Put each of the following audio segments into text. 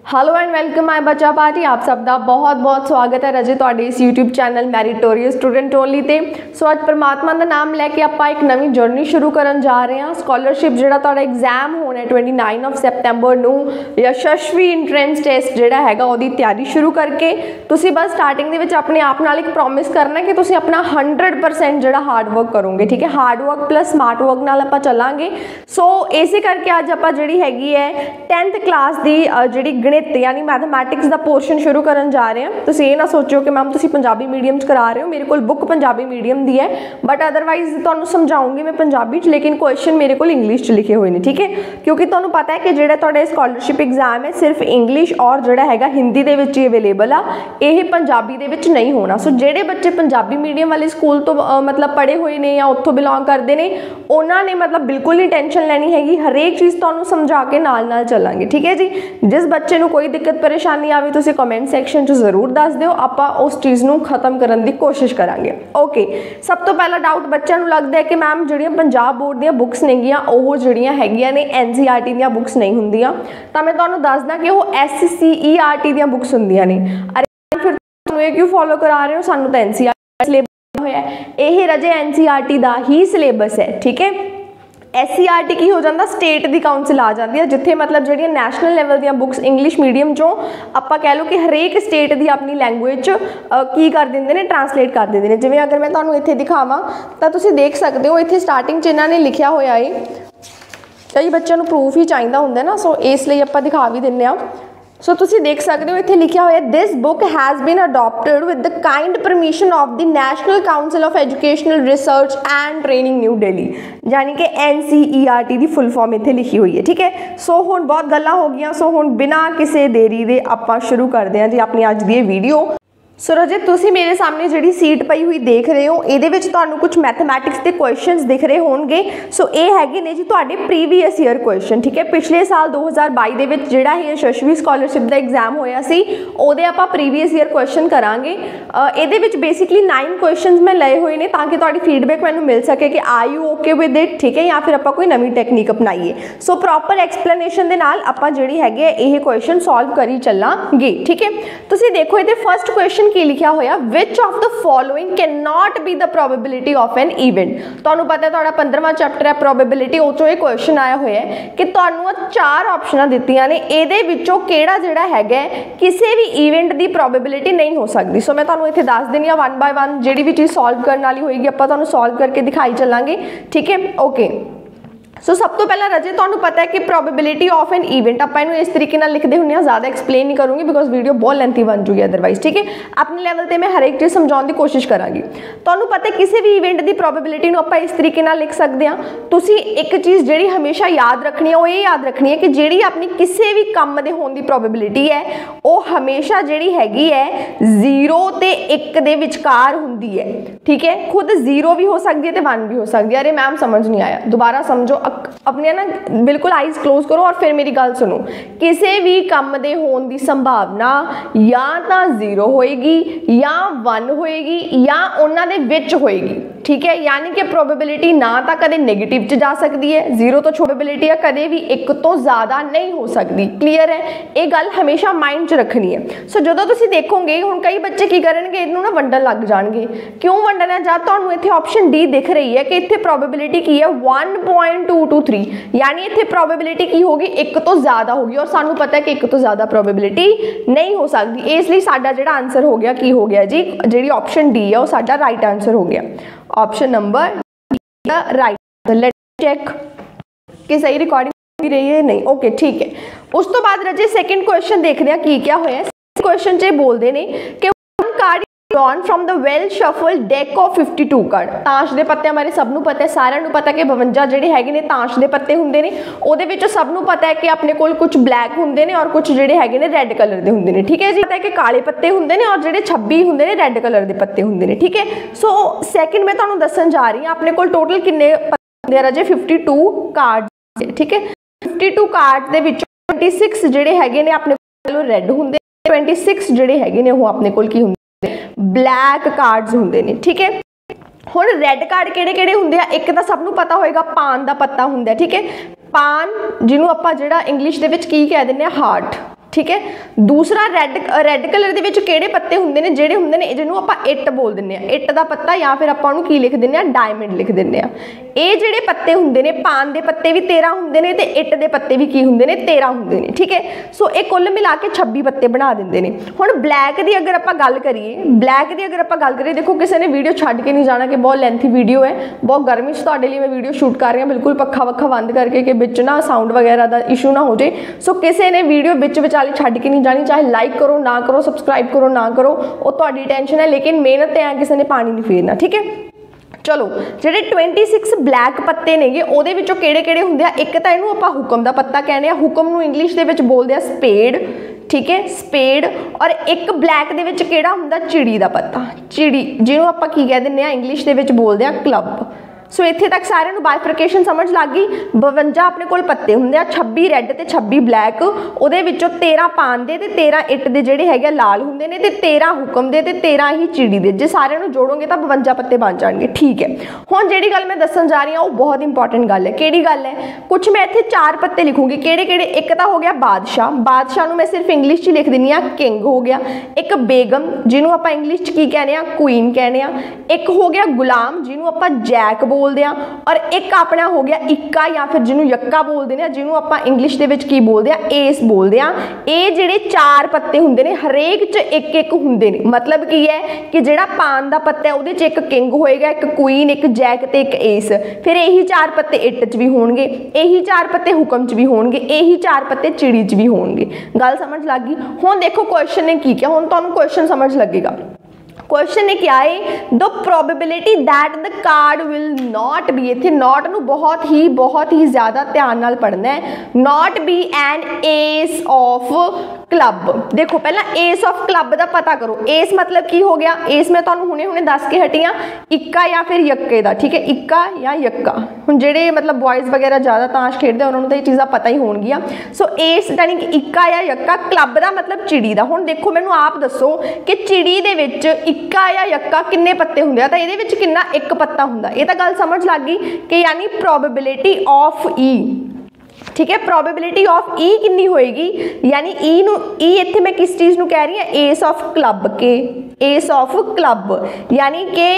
Hello and welcome my बच्चा party. आप सब का बहुत बहुत स्वागत है रजे तुहाडे इस YouTube channel meritorious student only ते। सो अज परमात्मा का नाम लैके आप एक नवी जर्नी शुरू करन जा रहे हैं। स्कॉलरशिप जिहड़ा तुहाडा एग्जाम होना है 29 सैप्टेंबर नूं यशस्वी इंट्रेंस टेस्ट जिहड़ा हैगा ओहदी तैयारी शुरू करके तुसीं बस स्टार्टिंग दे विच अपने आप नाल एक प्रॉमिस करना कि तुसीं अपना 100% जिहड़ा हार्ड वर्क करोगे। ठीक है, hard work plus smart work नाल आपां चलांगे। सो इसे करके अज आपां जिहड़ी हैगी है 10th क्लास दी जिहड़ी यानी मैथमैटिक्स का पोर्शन शुरू करन जा रहे हैं। तुसीं ये ना सोचो कि मैम तुसीं पंजाबी मीडियम करा रहे हो, मेरे को बुक पंजाबी मीडियम दी है बट अदरवाइज तुहानूं समझाऊंगी मैं पंजाबी लेकिन क्वेश्चन मेरे को इंग्लिश लिखे हुए हैं। ठीक है, क्योंकि तुहानूं पता है कि जिहड़ा तुहाडा स्कॉलरशिप एग्जाम है सिर्फ इंग्लिश और जिहड़ा हैगा हिंदी दे विच ही अवेलेबल आ, यह पंजाबी दे विच नहीं होना। सो जिहड़े बच्चे पंजाबी मीडियम वाले स्कूल तो मतलब पढ़े हुए ने या उत्थों बिलोंग करते हैं उन्होंने मतलब बिल्कुल नहीं टेंशन लैनी हैगी, हरेक चीज़ तुहानूं समझा के नाल चलांगे। ठीक है जी, जिस बच्चे नूं कोई दिक्कत परेशानी आवे तुसीं कमेंट सैक्शन च जरूर दस दिओ, आपां उस चीज़ नूं खत्म करन दी कोशिश करांगे। ओके, सब तो पहला डाउट बच्चों नूं लगदा है कि मैम जिहड़ियां पंजाब बोर्ड दीयां बुक्स नेगियां ओह जिहड़ियां हैगियां ने NCERT दीयां बुक्स नहीं हुंदियां, तां मैं तुहानूं दसदा कि ओह SCERT दीयां बुक्स हुंदियां ने। अरे फिर तुहानूं ये क्यों फॉलो करा रहे हो, सानूं तां NCERT सिलेबस होया है, यह रजे NCERT दा ही सिलेबस है। ठीक है, SCERT की हो जाता स्टेट की काउंसिल आ जाती है जिथे मतलब जो नैशनल लैवल दी बुक्स इंग्लिश मीडियम चो आप कह लो कि हरेक स्टेट की अपनी लैंगुएज की कर देंगे ने, ट्रांसलेट कर देंगे ने। जिवें अगर मैं तुहानूं इत्थे दिखावां तां तुसीं देख सकते हो इत्थे स्टार्टिंग च इन्हां ने लिखिया होया है, कई बच्चों को प्रूफ ही चाहिए होंदा ना, सो इसलिए आपां दिखा भी दिंदे आ। सो तुसीं देख सकते हो इत्थे लिखिया होया this book has been adopted with the kind permission of the National Council of Educational Research and Training New Delhi, यानी कि NCERT की फुल फॉर्म इत्थे लिखी हुई है। ठीक है, सो हुण बहुत गल्लां हो गईयां, सो हुण बिना किसी देरी दे आपां शुरू करदे हां जी अपनी अज दी वीडियो। सो रजे तुसीं मेरे सामने जिहड़ी सीट पई हुई देख रहे हो इहदे विच तुहानूं कुछ मैथमैटिक्स के क्वेश्चनस दिख रहे होणगे। सो ये हैगे ने जी तुहाडे प्रीवियस ईयर क्वेश्चन। ठीक है, पिछले साल 2022 दे विच जिहड़ा ही यशस्वी स्कॉलरशिप का एग्जाम होया सी उहदे आपां प्रीवियस ईयर क्वेश्चन करांगे। इहदे विच बेसिकली 9 क्वेश्चनस मैं लए हुए ने ताकि तुहाडी फीडबैक मैनूं मिल सके कि are you okay with it. ठीक है, या फिर आपां कोई नवीं टैक्नीक अपनाईए। सो प्रॉपर एक्सप्लेनेशन दे नाल आपां जिहड़ी हैगे यह क्वेश्चन सॉल्व करी चलांगे। ठीक है, तुसीं देखो इहदे फर्स्ट क्वेश्चन की लिखा होया which of the following can not be the probability of an event. तुहानूं पता है तुहाडा 15वां चैप्टर है प्रोबेबिलिटी, उस चों ये क्वेश्चन आया होया है कि तुहानूं 4 ऑप्शनां दित्तियां ने, इहदे विचों किहड़ा जिहड़ा हैगा किसी भी इवेंट की प्रोबेबिलिटी नहीं हो सकती। सो मैं तुहानूं इत्थे दस देनी आ 1 बाय 1 जिहड़ी भी चीज़ सॉल्व करने वाली होएगी आपां तुहानूं सॉल्व करके दिखाई चलांगे। ठीक है, ओके। सो सब तो पहला रजे तुहानूं पता है कि प्रोबेबिलिटी ऑफ एन इवेंट आपां इहनूं इस तरीके नाल लिखदे हुंदे आ, ज़्यादा एक्सप्लेन नहीं करूँगी बिकॉज वीडियो बहुत लेंथी बन जूगी अदरवाइज। ठीक है, अपने लैवल ते मैं हर एक चीज़ समझाउण दी कोशिश करांगी। तुहानूं पता है किसी भी इवेंट की प्रोबेबिलिटी नूं आपां इस तरीके नाल लिख सकते हैं। तुसीं एक चीज़ जिहड़ी हमेशा याद रखनी है वो ये याद रखनी है कि जिहड़ी अपनी किसी भी काम दे होण दी प्रोबेबिलिटी है वो हमेशा जिहड़ी हैगी है 0 ते 1 दे विचकार हुंदी है। ठीक है, खुद 0 भी हो सकती है तो 1 भी हो सकती है। अरे मैम समझ नहीं आया, दोबारा समझो, अपने ना बिल्कुल आइज क्लोज करो और फिर मेरी गल सुनो। किसी भी काम दे होने की संभावना या तो 0 होएगी या 1 होएगी या उन्हां दे विच होएगी। ठीक है, यानी कि प्रोबेबिलिटी ना तो कदे नेगेटिव च जा सकती है, 0 तो प्रोबेबिलिटी है कदे भी 1 तो ज़्यादा नहीं हो सकती। क्लीयर है, ये गल हमेशा माइंड च रखनी है। सो जदों तुसीं देखोगे हुण कई बच्चे की करनगे इहनूं ना वंडन लग जाणगे। क्यों वंडन है, जद तुहानूं इत्थे ऑप्शन डी दिख रही है कि इत्थे प्रोबेबिलिटी की है 1.223, यानी इत्थे प्रोबेबिलिटी की होगी 1 तो ज़्यादा होगी और सानू पता है कि 1 तो ज़्यादा प्रोबेबिलिटी नहीं हो सकती। इसलिए साडा जिहड़ा आंसर हो गया की हो गया जी, जिहड़ी ऑप्शन डी है वो साडा राइट आंसर हो गया। Option number right. Let check कि सही रिकॉर्डिंग भी रही है नहीं। ओके, ठीक है। उस तो बाद रजे सेकंड क्वेश्चन देखते हैं की क्या होया। क्वेश्चन च बोलते हैं कि one card drawn from the well shuffled deck of 52 card. ताश के पत्ते हमारे सबनों पता है, सारिਆਂ ਨੂੰ पता है कि 52 ਜਿਹੜੇ ਹੈਗੇ ਨੇ ताश के पत्ते ਹੁੰਦੇ ਨੇ, ਉਹਦੇ ਵਿੱਚੋਂ ਸਭ ਨੂੰ पता है कि अपने ਕੋਲ कुछ ब्लैक ਹੁੰਦੇ ਨੇ और कुछ ਜਿਹੜੇ ਹੈਗੇ ਨੇ रेड कलर ਦੇ ਹੁੰਦੇ ਨੇ। ठीक है जी, पता है कि काले पत्ते ਹੁੰਦੇ ਨੇ और ਜਿਹੜੇ 26 ਹੁੰਦੇ ਨੇ रेड कलर ਦੇ पत्ते ਹੁੰਦੇ ਨੇ। ठीक है, सो सैकेंड मैं ਤੁਹਾਨੂੰ ਦੱਸਣ ਜਾ ਰਹੀ ਹਾਂ अपने ਕੋਲ टोटल किन्ने ਹੁੰਦੇ ਆ राजे 52 कार्ड। ठीक है, 52 कार्ड ਦੇ ਵਿੱਚੋਂ 26 ਜਿਹੜੇ ਹੈਗੇ ਨੇ अपने ਕੋਲ रेड ਹੁੰਦੇ, 26 ਜਿਹੜੇ ਹੈਗੇ ਨੇ ਉਹ अपने कोल की ਹੁੰਦੇ ब्लैक कार्ड्स होंगे ने। ठीक है, हुण रेड कार्ड किहड़े-किहड़े हुंदे आ, एक तो सबनूं पता होएगा पान का पत्ता हुंदा है। ठीक है, पान जिन्हों आपां जिहड़ा इंग्लिश दे विच की कह दिंदे आ हार्ट। ठीक है। दूसरा रैड कलर ਦੇ ਵਿੱਚ ਕਿਹੜੇ ਪੱਤੇ ਹੁੰਦੇ ਨੇ, ਜਿਹੜੇ ਹੁੰਦੇ ਨੇ ਜਿਹਨੂੰ ਆਪਾਂ ਇੱਟ ਬੋਲ ਦਿੰਦੇ ਆ, ਇੱਟ ਦਾ ਪੱਤਾ ਜਾਂ ਫਿਰ ਆਪਾਂ ਉਹਨੂੰ ਕੀ ਲਿਖ ਦਿੰਦੇ ਆ, ਡਾਇਮੰਡ ਲਿਖ ਦਿੰਦੇ ਆ। ਇਹ ਜਿਹੜੇ ਪੱਤੇ ਹੁੰਦੇ ਨੇ, ਪਾਨ ਦੇ ਪੱਤੇ ਵੀ 13 ਹੁੰਦੇ ਨੇ ਤੇ ਇੱਟ ਦੇ ਪੱਤੇ ਵੀ ਕੀ ਹੁੰਦੇ ਨੇ, 13 ਹੁੰਦੇ ਨੇ, ਠੀਕ ਹੈ। ਸੋ ਇਹ ਕੁੱਲ ਮਿਲਾ ਕੇ 26 ਪੱਤੇ ਬਣਾ ਦਿੰਦੇ ਨੇ। ਹੁਣ ਬਲੈਕ ਦੀ ਅਗਰ ਆਪਾਂ ਗੱਲ ਕਰੀਏ, ਦੇਖੋ ਕਿਸੇ ਨੇ ਵੀਡੀਓ ਛੱਡ ਕੇ ਨਹੀਂ ਜਾਣਾ ਕਿ ਬਹੁਤ ਲੈਂਥੀ ਵੀਡੀਓ ਹੈ, ਬਹੁਤ ਗਰਮੀ 'ਚ ਤੁਹਾਡੇ ਲਈ ਮੈਂ ਵੀਡੀਓ ਸ਼ੂਟ ਕਰ ਰਹੀ ਹਾਂ, ਬਿਲਕੁਲ ਪੱਖਾ ਵੱਖਾ ਬੰਦ ਕਰਕੇ ਕਿ ਵਿੱਚ ਨਾ ਸਾਊਂਡ ਵਗੈਰਾ ਦਾ ਇਸ਼ੂ ਨਾ ਹੋ ਜਾਏ। ਸੋ ਕਿਸੇ ਨੇ ਵੀਡੀਓ ਵਿੱਚ ਵਿਚਾਲੇ ਛੱਡ ਕੇ नहीं जानी, चाहे लाइक करो ना करो, सब्सक्राइब करो ना करो, वो तुहाडी टेंशन है, लेकिन मेहनत है किसी ने पानी नहीं फेरना, ठीक है। चलो ਜਿਹੜੇ 26 ਬਲੈਕ ਪੱਤੇ ਨੇਗੇ ਉਹਦੇ ਵਿੱਚੋਂ ਕਿਹੜੇ ਹੁੰਦੇ ਆ, ਇੱਕ ਤਾਂ ਇਹਨੂੰ ਆਪਾਂ ਹੁਕਮ ਦਾ ਪੱਤਾ ਕਹਿੰਦੇ ਆ, ਹੁਕਮ ਨੂੰ ਇੰਗਲਿਸ਼ ਦੇ ਵਿੱਚ ਬੋਲਦੇ ਆ ਸਪੇਡ, ਠੀਕ ਹੈ, ਸਪੇਡ। ਔਰ ਇੱਕ ਬਲੈਕ ਦੇ ਵਿੱਚ ਕਿਹੜਾ ਹੁੰਦਾ, ਚਿੜੀ ਦਾ ਪੱਤਾ, ਚਿੜੀ ਜਿਹਨੂੰ ਆਪਾਂ ਕੀ ਕਹਿ ਦਿੰਦੇ ਆ, ਇੰਗਲਿਸ਼ ਦੇ ਵਿੱਚ ਬੋਲਦੇ ਆ ਕਲੱਬ। ਸੋ ਇੱਥੇ ਤੱਕ ਸਾਰਿਆਂ ਨੂੰ ਬਾਈਫਰਕੇਸ਼ਨ ਸਮਝ ਲੱਗ ਗਈ। 52 ਆਪਣੇ ਕੋਲ ਪੱਤੇ ਹੁੰਦੇ ਆ, 26 ਰੈੱਡ ਤੇ 26 ਬਲੈਕ, ਉਹਦੇ ਵਿੱਚੋਂ 13 ਪਾਨ ਦੇ ਤੇ 13 ਇੱਟ ਦੇ ਜਿਹੜੇ ਹੈਗੇ ਲਾਲ ਹੁੰਦੇ ਨੇ, ਤੇ 13 ਹੁਕਮ ਦੇ ਤੇ 13 ਹੀ ਚਿੜੀ ਦੇ। ਜੇ ਸਾਰਿਆਂ ਨੂੰ ਜੋੜੋਗੇ ਤਾਂ 52 ਪੱਤੇ ਬਣ ਜਾਣਗੇ, ਠੀਕ ਹੈ। ਹੁਣ ਜਿਹੜੀ ਗੱਲ ਮੈਂ ਦੱਸਣ ਜਾ ਰਹੀ ਹਾਂ ਉਹ ਬਹੁਤ ਇੰਪੋਰਟੈਂਟ ਗੱਲ ਹੈ। ਕਿਹੜੀ ਗੱਲ ਹੈ, ਕੁਛ ਮੈਂ ਇੱਥੇ 4 ਪੱਤੇ ਲਿਖੂੰਗੀ, ਕਿਹੜੇ ਇੱਕ ਤਾਂ ਹੋ ਗਿਆ ਬਾਦਸ਼ਾਹ, ਬਾਦਸ਼ਾਹ ਨੂੰ ਮੈਂ ਸਿਰਫ ਇੰਗਲਿਸ਼ 'ਚ ਲਿਖ ਦਿੰਦੀ ਹਾਂ ਕਿੰਗ ਹੋ ਗਿਆ। ਇੱਕ ਬੇਗਮ ਜਿਹਨੂੰ ਆਪਾਂ ਇੰਗਲਿਸ਼ 'ਚ ਕੀ ਕਹਿੰਦੇ ਆ, ਕੁਈਨ ਕਹਿੰਦੇ ਆ। ਇੱਕ ਹੋ ਗਿਆ ਗੁਲਾਮ ਜਿਹਨੂੰ ਆਪਾਂ ਜੈਕ बोलते हैं, और एक अपना हो गया इक्का या फिर जिन्हों यक्का बोलते हैं, जिन्हों आप इंग्लिश के की बोलते हैं, एस बोलते हैं। ये जिहड़े 4 पत्ते होंदे ने हरेक च एक होंदे ने, मतलब की है कि जिहड़ा पान दा पत्ता है उहदे च एक किंग होएगा, एक क्वीन, एक जैक ते एक एस। फिर यही 4 पत्ते इट च भी होणगे, यही 4 पत्ते हुकम च भी होणगे, यही 4 पत्ते चिड़ी च भी होणगे। गल समझ लग गई। हुण देखो क्वेश्चन ने की किया, हुण तुहानूं क्वेश्चन समझ लगेगा। क्वेश्चन ने क्या है, the probability that the card will not be, इत्थे नॉट नूं बहुत ही ज़्यादा ध्यान नाल पढ़ना है, not B N ace of club. देखो पहला एस ऑफ क्लब का पता करो। एस मतलब की हो गया, एस मैं तुहानूं हुणे दस के हटी हाँ, इक्का या फिर यक्के का, ठीक है, इक्का या यक्का। हुण जिहड़े मतलब बॉयज़ वगैरह ज़्यादा ताश खेडदे उन्होंने तो ये चीज़ां पता ही होणगियां। सो एस यानी कि इक्का या यक्का, क्लब का मतलब चिड़ी का। हुण देखो मैनूं आप दसो कि चिड़ी दे विच इक्का या यक्का किन्ने पत्ते हुंदे आ, तां इहदे विच किन्ना एक पत्ता हुंदा। ये तां गल समझ लग गई कि यानी प्रोबेबिलिटी ऑफ ई, ठीक है, प्रोबेबिलिटी ऑफ ई कितनी होएगी, यानी ई नू ई इत्थे मैं किस चीज़ नू कह रही हूँ, एस ऑफ क्लब के, एस ऑफ क्लब यानी कि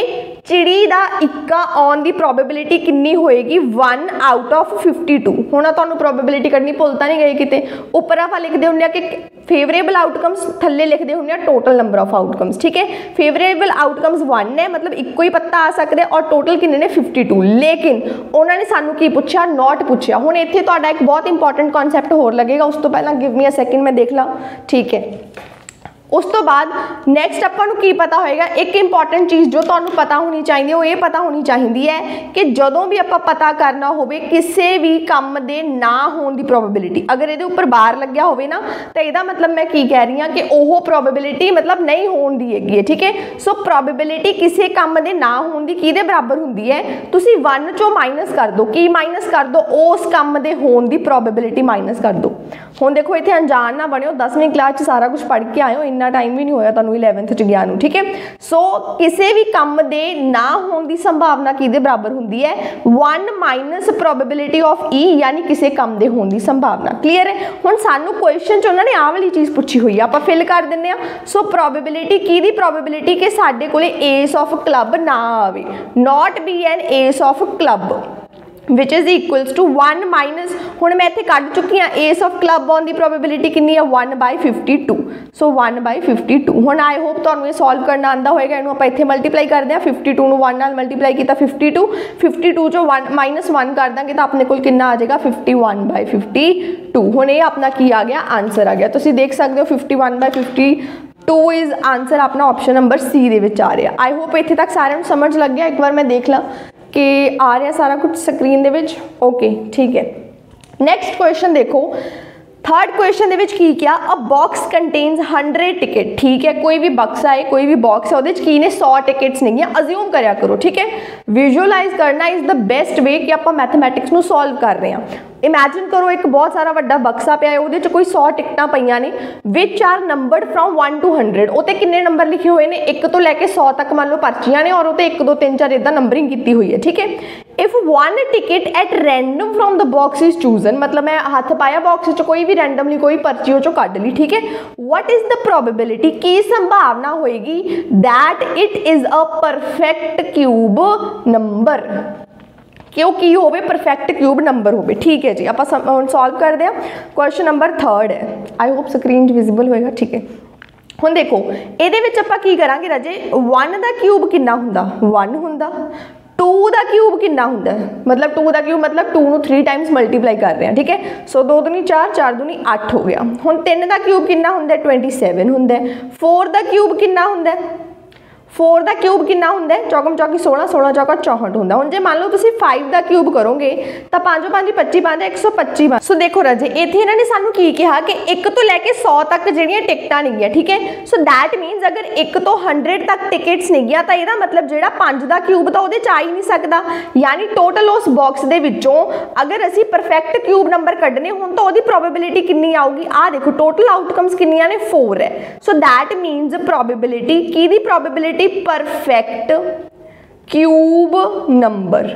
चिड़ी दा इक्का आउण दी प्रोबेबिलिटी कितनी होएगी, 1 आउट ऑफ 52। हुण तुहानूं प्रोबेबिलिटी करनी भुल तां नहीं गए किते, उपर आपां लिखदे हुंदे आ कि फेवरेबल आउटकम्स, थल्ले लिखदे हुंदे आ टोटल नंबर ऑफ आउटकम्स, ठीक है। फेवरेबल आउटकम्स 1 है, मतलब इक्को ही पत्ता आ सकदा, और टोटल कितने ने 52। लेकिन उन्होंने सानू की पूछा, नॉट पूछा। हुण इत्थे तुहाडा एक बहुत इंपॉर्टेंट कॉन्सैप्ट होर लगेगा, उस तो पहला गिव मी अ सैकेंड मैं देख ला, ठीक है। उस तो बाद नैक्सट आपां नूं की पता होएगा, एक इंपॉर्टेंट चीज़ जो तुहानूं पता होनी चाहिए वो ये पता होनी चाहिए है कि जदों भी आपां पता करना होवे किसी भी काम दे ना होने की प्रोबेबिलिटी, अगर ये उपर बार लग्या होवे ना तो यदा मतलब मैं की कह रही हाँ कि वह प्रोबेबिलिटी मतलब नहीं होने दी हैगी, ठीक है। सो प्रोबेबिलिटी किसी काम दे ना होने की किहदे बराबर हुंदी है, तुसीं 1 चों माइनस कर दो, की माइनस कर दो, उस काम दे होने की प्रोबेबिलिटी माइनस कर दो। हुण देखो इत्थे अनजान ना बनियो, 10वीं क्लास च सारा कुछ पढ़ के आए हो, इन्ना टाइम भी नहीं होया तुहानूं 11th च गया नूं, ठीक है। सो किसी भी काम दे ना होने की संभावना किहदे बराबर हुंदी है, 1 माइनस प्रोबेबिलिटी ऑफ ई, यानी किसी काम दे होने की संभावना। क्लीयर है। हुण सानूं क्वेश्चन च उन्होंने आह वाली चीज़ पूछी हुई है, आपां फिल कर दिंदे आ। सो प्रोबेबिलिटी की प्रोबेबिलिटी कि साडे कोले एस ऑफ क्लब ना आवे, not B N ace of club which is equals to 1 minus, हुण मैं इत्थे कढ चुकी हाँ, एस ऑफ क्लब आउण दी प्रोबेबिलिटी कितनी है, 1/52। सो 1/52। हुण आई होप तुहानूं ये सॉल्व करना आंदा होएगा। इहनूं आपां इत्थे मल्टीप्लाई करदे हां, 52 नूं 1 नाल मल्टीप्लाई कीता 52, 52 चों 1 माइनस 1 कर दांगे तो अपने कोल कितना आ जाएगा, 51/52। हुण ये अपना की आ गया, आंसर आ गया। तुसीं देख सकदे हो 51/52 इज़ आंसर अपना ऑप्शन नंबर सी दे विच आ रहा। आई होप इत्थे तक सारिआं नूं समझ लग गया। एक बार मैं देख ला कि आ रहा सारा कुछ स्क्रीन दे विच, ओके ठीक है। नैक्सट क्वेश्चन देखो, थर्ड क्वेश्चन दे की क्या, अ बॉक्स कंटेन्स 100 टिकट, ठीक है। कोई भी बक्सा है, कोई भी बॉक्स है, वो की ने 100 टिकट्स नहीं है, अज्यूम करया करो, ठीक है। विजुअलाइज करना इज़ द बेस्ट वे कि आप मैथमैटिक्स नूं सॉल्व कर रहे हैं। इमैजिन करो एक बहुत सारा वड्डा बक्सा पिया है, उहदे च कोई 100 टिकटां पईयां ने, which are numbered from 1 to 100। उत्ते किन्ने नंबर लिखे हुए हैं, 1 तो लैके 100 तक मान लो पर्चियां ने, और उत्ते 1 2 3 4 इदां नंबरिंग की हुई है, ठीक है। If one ticket at random from the box is chosen, मतलब मैं हाथ पाया बॉक्स च कोई भी रैंडमली कोई पर्ची वो चो कढ़ ली, ठीक है। वट इज द प्रोबेबिलिटी, की संभावना होएगी that it is a perfect cube number, क्योंकि होवे परफेक्ट क्यूब नंबर होवे, ठीक है जी। आप सॉल्व करते हैं। क्वेश्चन नंबर 3 है, आई होप स्क्रीन विजिबल होएगा, ठीक है। हुण देखो इहदे विच आपां की करांगे राजे, 1 दा क्यूब कितना हुंदा, 1 हुंदा, 2 दा क्यूब कितना हुंदा, मतलब 2 दा क्यूब मतलब 2 नूं 3 टाइम्स मल्टीप्लाई कर रहे हैं, ठीक है। सो 2 दूनी 4, 4 दूनी 8 हो गया। हुण 3 दा क्यूब कितना हुंदा, 27 हुंदा। 4 दा क्यूब कितना हुंदा, 4 दा क्यूब कितना हुंदा, चौकम चौकी 16, 16 चौका 64 हुंदा। हुण जे मान लो तुसीं 5 दा क्यूब करोगे तो 5 5 25 बनदा 125। सो देखो राजे इत्थे इन्हां ने सानू की कहा कि 1 तो लैके 100 तक जिहड़ियां टिकटां नहीं, ठीक है। सो दैट मीनस अगर 1 तो 100 तक टिकट्स नहीं तो इहदा मतलब जिहड़ा 5 दा क्यूब तो उहदे च आ ही नहीं सकदा, यानी टोटल उस बॉक्स दे विचों अगर असीं परफेक्ट क्यूब नंबर कढने होण तो उहदी प्रोबेबिलिटी कितनी आऊगी, आ देखो टोटल आउटकम्स कितनियां ने 4 है। सो दैट मीनस प्रोबेबिलिटी की दी probability perfect cube number,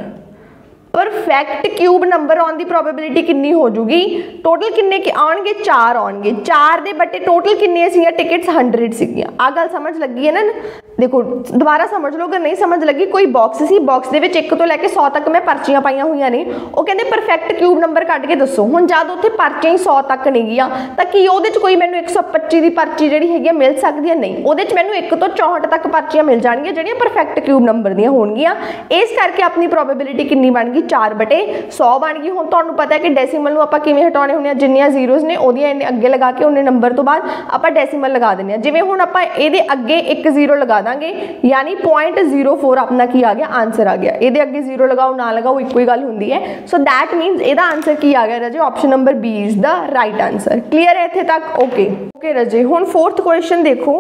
perfect cube number आने की प्रोबेबिलिटी कितनी हो जूगी, टोटल किन्ने के आउणगे, 4 आउणगे, 4 दे बटे टोटल किन्ने सीगियां टिकट्स 100 सीगियां। आ गल समझ लगी है ना, देखो दोबारा समझ लो, अगर नहीं समझ लगी, कोई बॉक्स सी, बॉक्स दे विच 1 तो लैके 100 तक मैं पर्चियां पाईयां हुईयां ने, वो कहंदे परफेक्ट क्यूब नंबर कढ के दसो। हुण जद उत्थे पर्चियां ही 100 तक नहीं गियां तां की उहदे च कोई मैनूं 125 दी पर्ची जिहड़ी हैगी मिल सकदी है, नहीं, उहदे च मैनूं 1 तो 64 तक पर्चियां मिल जाणगीआं जिहड़ियां परफेक्ट क्यूब नंबर दीआं होणगीआं। इस करके अपनी प्रोबेबिलिटी कितनी बन गई, 4 बटे 100 बन गई। हुण तुहानूं पता है कि डेसीमल नूं आपां किवें हटाउने हुंदे आ, जिन्नियां जीरोज़ ने उहदियां अगे लगा के उन्ने नंबर तो बाद आपां डेसीमल लगा दिंदे आ। जिवें हुण आपां इहदे अगे 1 0 लगा दांगे, यानी 0.04 अपना की आ गया, आंसर आ गया। इहदे अगे 0 लगाओ ना लगाओ इक्को ही गल हुंदी है। सो दैट मीनस इहदा आंसर की आ गया राजे, option number B is the right answer. Clear है इत्थे तक? ओके ओके राजे। हुण 4th क्वेश्चन देखो,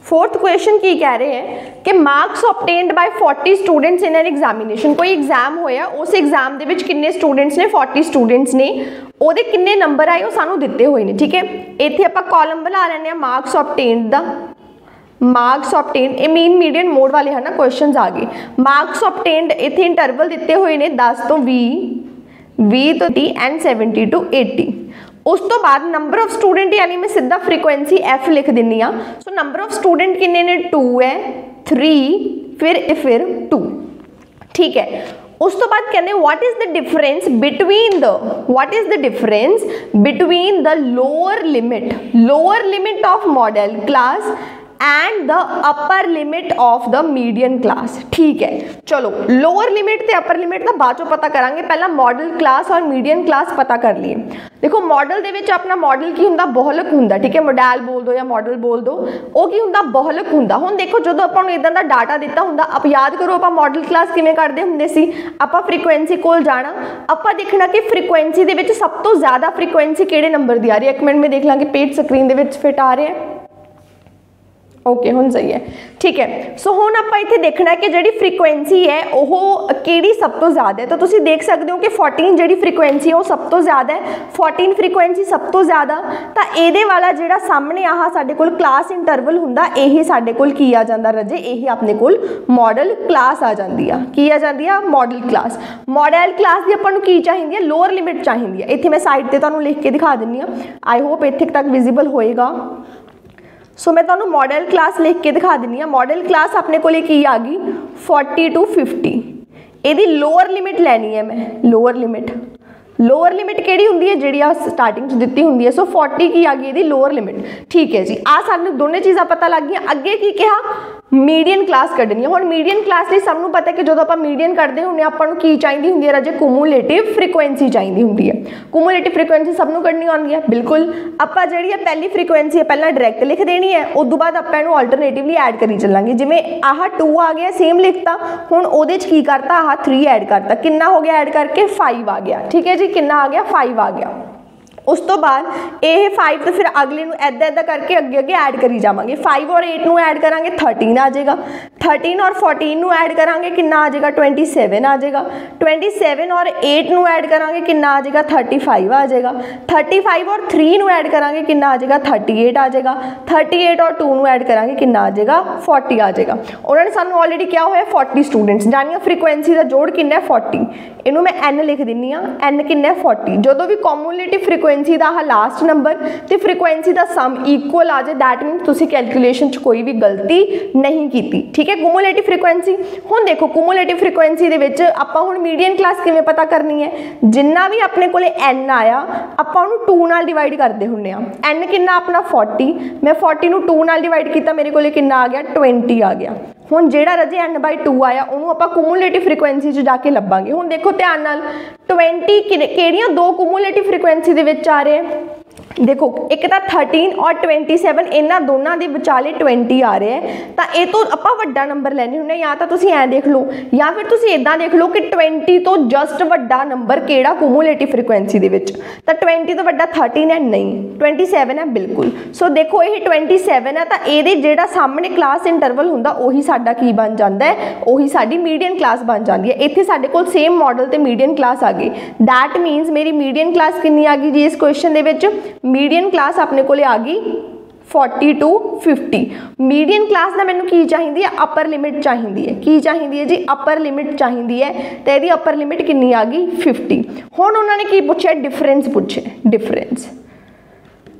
4th क्वेश्चन की कह रहे हैं कि marks obtained by 40 students in an examination, कोई एग्जाम होया, उस एग्जाम दे विच किन्ने स्टूडेंट्स ने, 40 स्टूडेंट्स ने, ਉਹਦੇ किन्ने नंबर आए वो सानू दिते हुए ने, ठीक है। इत्थे आपां कॉलम बना लैने मार्क्स ऑब्टेन्ड दा, मार्क्स ऑब्टेन्ड ये मीन मीडियन मोड वाले है ना क्वेश्चन आ गए। मार्क्स ऑब्टेन्ड इत्थे इंटरवल दिते हुए ने 10 तो 20 तो 30 एंड 70 टू 80। उस तो बाद नंबर ऑफ स्टूडेंट यानी मैं सीधा फ्रीक्वेंसी एफ लिख दिनी हाँ। सो नंबर ऑफ स्टूडेंट किन्ने ने 2 है, 3 फिर 2, ठीक है। उस तो बाद कहने what is the difference between the lower limit of model class and the upper limit of the median class, ठीक है। चलो लोअर लिमिट ते अपर लिमिट का बाद चो पता करांगे, पहला मॉडल क्लास और मीडियन क्लास पता कर लिए। देखो मॉडल दे विच अपना मॉडल की हुंदा, बहुलक हुंदा, ठीक है। मॉडल बोल दो या मॉडल बोल दो, वो की हुंदा, बहुलक हुंदा। हुण देखो जदों आपां नूं इदां दा डाटा दिता हुंदा, आप याद करो आपां मॉडल क्लास किवें करदे हुंदे सी, आपां फ्रीक्वेंसी कोल जाना, आपां देखना कि फ्रीक्वेंसी दे विच सब तो ज़्यादा फ्रीक्वेंसी किहड़े नंबर दी आ रही है। एक मिनट में देख लांगे पेज स्क्रीन दे विच फिट आ रहे हैं, ओके हुण सही है, ठीक है। सो हुण आपां इत्थे देखना है कि जिहड़ी फ्रीक्वेंसी है वो किहड़ी सब तो ज़्यादा है। तो तुसीं देख सकते हो कि 14 जिहड़ी फ्रीक्वेंसी है वो सब तो ज़्यादा है, 14 फ्रीक्वेंसी सब तो ज़्यादा, तो इहदे वाला जिहड़ा सामने आह साडे कोल क्लास इंटरवल हुंदा, यही साडे कोल की आ जांदा रजे, यही अपने कोल मॉडल क्लास आ जांदी आ। की आ जांदी आ? Model class. मॉडल क्लास दी आपां नूं की चाहीदी है? लोअर लिमिट चाहीदी है। इत्थे मैं साइड ते तुहानूं लिख के दिखा दिंदी आ, आई होप इत्थे तक विजिबल होएगा। सो मैं तुहानूं मॉडल क्लास लिख के दिखा दिंदी आ। मॉडल क्लास अपने को की आ गई 40 to 50, इहदी लोअर लिमिट लैनी है मैं, लोअर लिमिट किहड़ी हुंदी है, जिहड़ी आ स्टार्टिंग च दित्ती हुंदी है। सो 40 की आ गई इहदी लोअर लिमिट, ठीक है जी। आ सानूं दोने चीज़ां पता लग गईयां। अगे की कहा, मीडियन क्लास कढनी है। हुण मीडियन क्लास लई सानूं पता है कि जदों आपां मीडियन कढदे हुंदे आपां नूं की चाहीदी हुंदी है राजे, कुमुलेटिव फ्रीक्वेंसी चाहीदी हुंदी है। कुमुलेटिव फ्रीक्वेंसी सबनूं कढनी आउंदी है, बिल्कुल। आपां जिहड़ी पहली फ्रीक्वेंसी है पहलां डायरैक्ट लिख देनी है, उस तों बाद आपां इहनूं अल्टरनेटिवली ऐड करी चलांगे। जिवें आह 2 आ गया, सेम लिखता, हुण उहदे च की करता, आह 3 ऐड करता, कितना हो गया ऐड करके 5 आ गया, ठीक है जी। कितना आ गया? 5 आ गया। उस तो बाद ये 5 तो फिर अगले नूं ऐदा ऐदा करके अगे अगे ऐड करी जावांगे। 5 और 8 नूं ऐड करांगे 13 आ जाएगा। 13 और 14 नूं ऐड करांगे कितना आ जाएगा 27 आ जाएगा। 27 और 8 नूं ऐड करांगे कितना आ जाएगा 35 आ जाएगा। 35 और 3 नूं ऐड करांगे कितना आ जाएगा 38 आ जाएगा। 38 और 2 नूं ऐड करांगे कितना आ जाएगा 40 आ जाएगा। उन्होंने सानू ऑलरेडी क्या होया 40 स्टूडेंट्स जानिए फ्रीकुएंसी का जोड़ कितना है 40। इनू मैं n लिख दिनी हाँ, n कितना है 40। जो भी कॉम्यूलेटिव फ्रीकुएंसी का लास्ट नंबर तो फ्रीकुएंसी का सम इक्वल आ जाए दैट मीनस तुसी कैलकुलेशन च कोई भी गलती नहीं की। ठीक है, कूमुलेटिव फ्रीकुएंसी हुण देखो कूमुलेटिव फ्रीकुएंसी दे विच आपां हुण मीडियन क्लास किवें पता करनी है, जिन्ना भी अपने कोले n आया आपां उहनूं 2 नाल डिवाइड करदे हुंदे आ। n कितना अपना 40, मैं 40 नूं 2 नाल डिवाइड किया मेरे कोले कितना आ गया 20 आ गया। हुण जिहड़ा रजे n/2 आया उहनूं आपां कूमुलेटिव फ्रीकुएंसी च जाके लभांगे। हुण देखो ध्यान नाल 20 किहड़ियां दो कूमुलेटिव फ्रीकुएंसी दे विच आ रहे हैं, देखो एक तो 13 और 27 इन्हां दोनों के विचाले 20 आ रहे हैं तो ये तो आपां वड्डा नंबर लैने हुंदे। या तो तुसीं ऐ देख लो या फिर तुसीं इदां देख लो कि 20 तो जस्ट वड्डा नंबर किहड़ा कूमुलेटिव फ्रीकुएंसी दे विच, तो 20 तो वड्डा 13 है नहीं 27 है बिल्कुल। सो देखो ये 27 है तो ये जिहड़ा सामने क्लास इंटरवल हुंदा उही साडा की बन जाता है, उही साडी मीडियन क्लास बन जाती है। इत्थे साडे कोल सेम मॉडल ते मीडियन क्लास आ गई। दैट मीनस मेरी मीडियन क्लास कितनी आ गई जी इस क्वेश्चन दे विच, मीडियन क्लास अपने को आ गई 40 to 50। मीडियन क्लास का मैनू की चाहिए है अपर लिमिट चाहिए है, की चाहिए है जी अपर लिमिट चाहिए है, तो यदि अपर लिमिट कितनी आ गई 50। हुण उन्होंने की पूछा डिफरेंस पूछे, डिफरेंस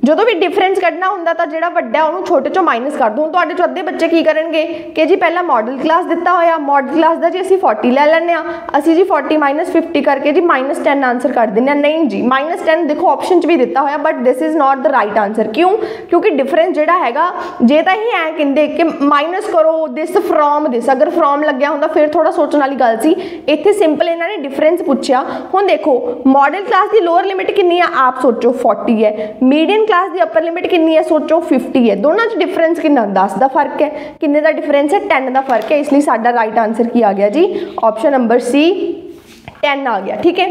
जो भी डिफरेंस कढ़ना होंदा तो जिहड़ा वड्डा उहनूं छोटे चों माइनस कर दो। हुण तुहाडे चों अद्धे बच्चे की करनगे कि जी पहला मॉडल क्लास दिता होया, मॉडल क्लास का जी असीं 40 लै लैंदे आ, असीं जी 40 माइनस 50 करके जी -10 आंसर कर दिंदे। नहीं जी -10 देखो ऑप्शन च भी दिता होया but this is not the right answer. क्यों? क्योंकि डिफरेंस जिहड़ा हैगा जे तां ही ऐ कहिंदे कि माइनस करो दिस फ्रॉम दिस, अगर फ्रॉम लग्या हुंदा फिर थोड़ा सोचण वाली गल सी। इत्थे सिंपल इन्हां ने डिफरेंस पुछया। हुण देखो मॉडल क्लास की लोअर लिमिट कितनी है आप सोचो 40 है, मीडियन क्लास की अपर लिमिट कितनी है सोचो 50 है। दोनों च डिफरेंस कितना 10 का फर्क है, किन्ने का डिफरेंस है 10 का फर्क है। इसलिए साडा राइट आंसर की आ गया जी ऑप्शन नंबर सी 10 आ गया। ठीक है,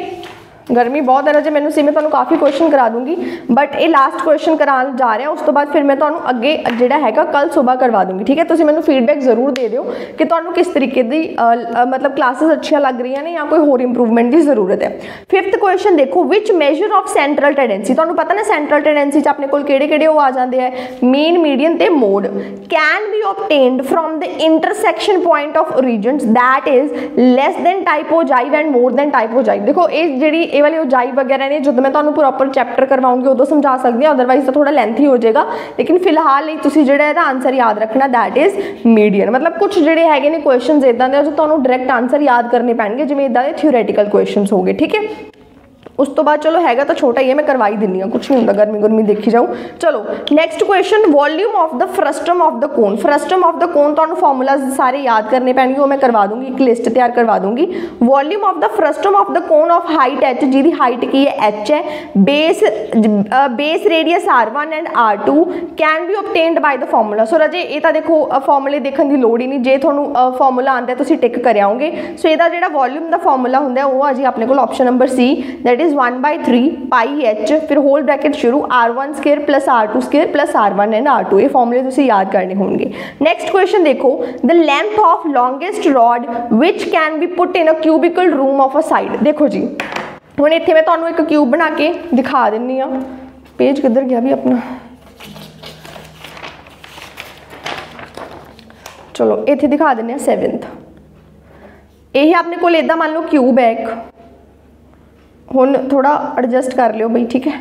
गर्मी बहुत है रजे मैनू सी मैं तुहानूं काफ़ी क्वेश्चन करा दूंगी बट ये लास्ट क्वेश्चन कराने जा रहे हैं, उस तो बाद फिर मैं तुहानूं अगे जिहड़ा हैगा कल सुबह करवा दूंगी। ठीक है, तुसीं मैनूं फीडबैक जरूर दे दिओ कि तुहानूं किस तरीके की मतलब क्लासेस अच्छियां लग रही ने या कोई होर इंप्रूवमेंट की जरूरत है। 5th क्वेश्चन देखो विच मेजर ऑफ सेंट्रल टेंडेंसी, तुहानूं पता ना सेंट्रल टेंडेंसी अपने कोल किहड़े-किहड़े वो आ जाते हैं मीन मीडियन ते mode, can be obtained from the intersection point of origins that is less than टाइपोजाइव एंड मोर दैन टाइपोजाइव। देखो ये जिहड़ी ये वाली उजाई वगैरह ने जो मैं तुहानूं प्रॉपर चैप्टर करवाऊंगी उदों समझा सकती हूँ, अदरवाइज तो थोड़ा लेंथी हो जाएगा। लेकिन फिलहाल तुसीं जिहड़ा इहदा आंसर याद रखना दैट इज मीडियन। मतलब कुछ जिहड़े हैगे ने क्वेश्चन इदां दे जो तुहानूं डायरैक्ट आंसर याद करने पैणगे जिवें इदां दे थ्योरैटिकल क्वेश्चन हो गए। ठीक है, उस तो बाद चलो हैगा तो छोटा ही है मैं करवाई दिंदी हाँ, कुछ नहीं होंदा, गर्मी गर्मी देखी जाऊँ। चलो next question volume of the frustum of the cone. Frustum of the कोन तो फार्मूलाज सारे याद करने पैणगे, वो मैं करवा दूंगी, एक लिस्ट तैयार करवा दूंगी। Volume of the frustum of the cone of height h, जिहदी हाइट की है h है, base radius r1 and r2 can be obtained by the formula. So रजे ये तो देखो फार्मूले देखने की लड़ ही नहीं, जे तुहानूं फार्मूला आंदा तुसीं टिक कर आओगे। सो इहदा जिहड़ा वॉल्यूम का फार्मूला हुंदा वो आ जी अपने कोल option number C that is 1/3 pi h फिर होल ब्रैकेट शुरू r1 square plus r2 square plus r1 and r2। ये फॉर्मूले तुसीं याद करने होंगे। नेक्स्ट क्वेश्चन देखो the length of longest rod which can be put in a cubical room of a side. देखो जी हुण इत्थे मैं तुहानूं एक क्यूब बना के दिखा दिंनी आ, पेज किधर गया भी अपना, चलो इत्थे दिखा दिंने 7th। यह अपने कोल इदां मान लो क्यूब है एक, हुण थोड़ा एडजस्ट कर लियो बई। ठीक है,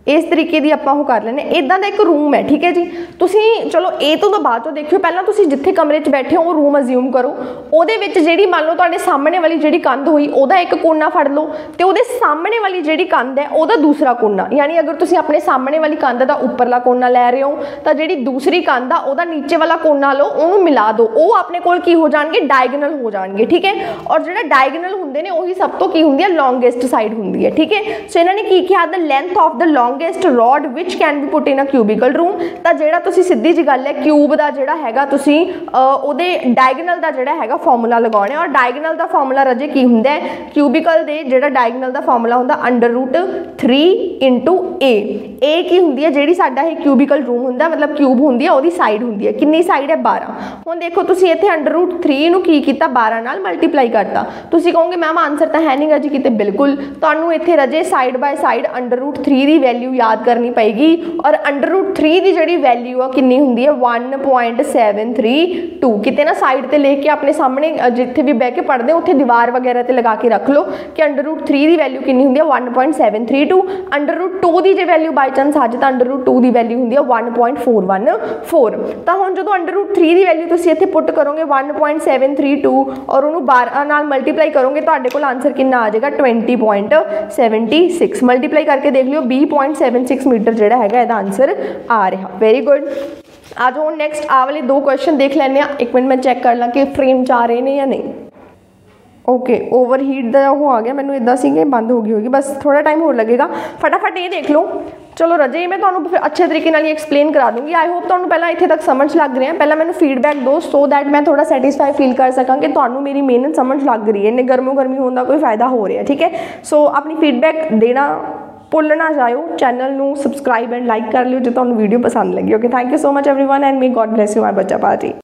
इस तरीके की आपां कर लेने, इदां दा एक रूम है। ठीक है जी, तुसीं चलो ए तो बाद चो देखियो, पहला तुसीं जिथे कमरे च बैठे हो वो रूम अज्यूम करो, उहदे विच जिहड़ी मान लो तुहाडे सामने वाली जिहड़ी कंध हुई उहदा एक कोना फड़ लो ते उहदे सामने वाली जिहड़ी कंध है उहदा दूसरा कोना, यानी अगर तुसीं अपने सामने वाली कंध दा उपरला कोना लै रहे हो तो जिहड़ी दूसरी कंध आ उहदा नीचे वाला कोना लो, उहनूं मिला दो, वो अपने कोल की हो जाणगे डायगोनल हो जाणगे। ठीक है, और जिहड़ा डायगोनल हुंदे ने उही सब तो की हुंदी है लॉन्गेस्ट साइड हुंदी है। ठीक है, सो इन्हां ने की किहा the length of the long longest rod which can be put in a cubical room. ਤਾਂ ਜਿਹੜਾ ਤੁਸੀਂ ਸਿੱਧੀ ਜੀ ਗੱਲ ਹੈ ਕਿਊਬ ਦਾ ਜਿਹੜਾ ਹੈਗਾ ਤੁਸੀਂ ਉਹਦੇ ਡਾਇਗਨਲ ਦਾ ਜਿਹੜਾ ਹੈਗਾ ਫਾਰਮੂਲਾ ਲਗਾਉਣਾ। ਔਰ ਡਾਇਗਨਲ ਦਾ ਫਾਰਮੂਲਾ ਰਜੇ ਕੀ ਹੁੰਦਾ ਹੈ, ਕਿਊਬਿਕਲ ਦੇ ਜਿਹੜਾ ਡਾਇਗਨਲ ਦਾ ਫਾਰਮੂਲਾ ਹੁੰਦਾ √3 × a ਕੀ ਹੁੰਦੀ ਹੈ, ਜਿਹੜੀ ਸਾਡਾ ਇਹ ਕਿਊਬਿਕਲ रूम ਹੁੰਦਾ मतलब ਕਿਊਬ ਹੁੰਦੀ ਹੈ ਉਹਦੀ ਸਾਈਡ ਹੁੰਦੀ ਹੈ, ਕਿੰਨੀ ਸਾਈਡ ਹੈ 12। ਹੁਣ ਦੇਖੋ ਤੁਸੀਂ ਇੱਥੇ √3 ਨੂੰ ਕੀ ਕੀਤਾ 12 ਨਾਲ ਮਲਟੀਪਲਾਈ ਕਰਤਾ। ਤੁਸੀਂ ਕਹੋਗੇ ਮੈਮ ਆਨਸਰ ਤਾਂ ਹੈ ਨਹੀਂ ਗਾ ਜੀ ਕਿਤੇ, ਬਿਲਕੁਲ ਤੁਹਾਨੂੰ ਇੱਥੇ ਰਜੇ ਸਾਈਡ ਬਾय ਸਾਈਡ √3 ਦੀ ਵੈਲਿਊ याद करनी पेगी। और √3 की जी वैल्यू आ कितनी होंगी है 1.732। कितने ना साइड ते लेके अपने सामने जिथे भी बह के पढ़ते हो उत्थे दीवार वगैरह ते लगा के रख लो कि √3 की वैल्यू कितनी होंगी है 1.732। √2 की जो वैल्यू बाई चांस आ जाए तो √2 की वैल्यू होंगी है 1.414। तो हुण जो √3 की वैल्यू तुसीं इत्थे पुट करोगे 1.732 और उन्होंने 12 नाल मल्टीप्लाई करोगे तो तुहाडे कोल आंसर कितना आ जाएगा 20.76। मल्टीप्लाई करके देख लियो 20.76 मीटर जिहड़ा हैगा इहदा आंसर आ रहा। Very good. आ जाओ नैक्सट आ वाले 2 क्वेश्चन देख लैंदे आ। एक मिनट मैं चैक कर ला कि फ्रेम च आ रहे हैं या नहीं। ओके ओवरहीट का वो आ गया, मैंने इदा सी बंद हो गई होगी, बस थोड़ा टाइम होर लगेगा। फटाफट ये देख लो। चलो रजे मैं तुम्हें फिर अच्छे तरीके नाल एक्सप्लेन करा दूँगी। आई होप तुम्हें पहला इत्थे तक समझ लग रहा है। पहला मैंने फीडबैक दो सो दैट मैं थोड़ा सैटिस्फाई फील कर सकां कि तुम्हें मेरी मेहनत समझ लग रही है, इन्ने गर्मो गर्मी होने का कोई फायदा हो रहा है। ठीक है, सो अपनी फीडबैक देना भुल ना जाओ। चैनल नू सबसक्राइब एंड लाइक कर लियो जो तुम्हें वीडियो पसंद लगी। Okay, thank you so much everyone and may God bless you my बच्चा पार्टी।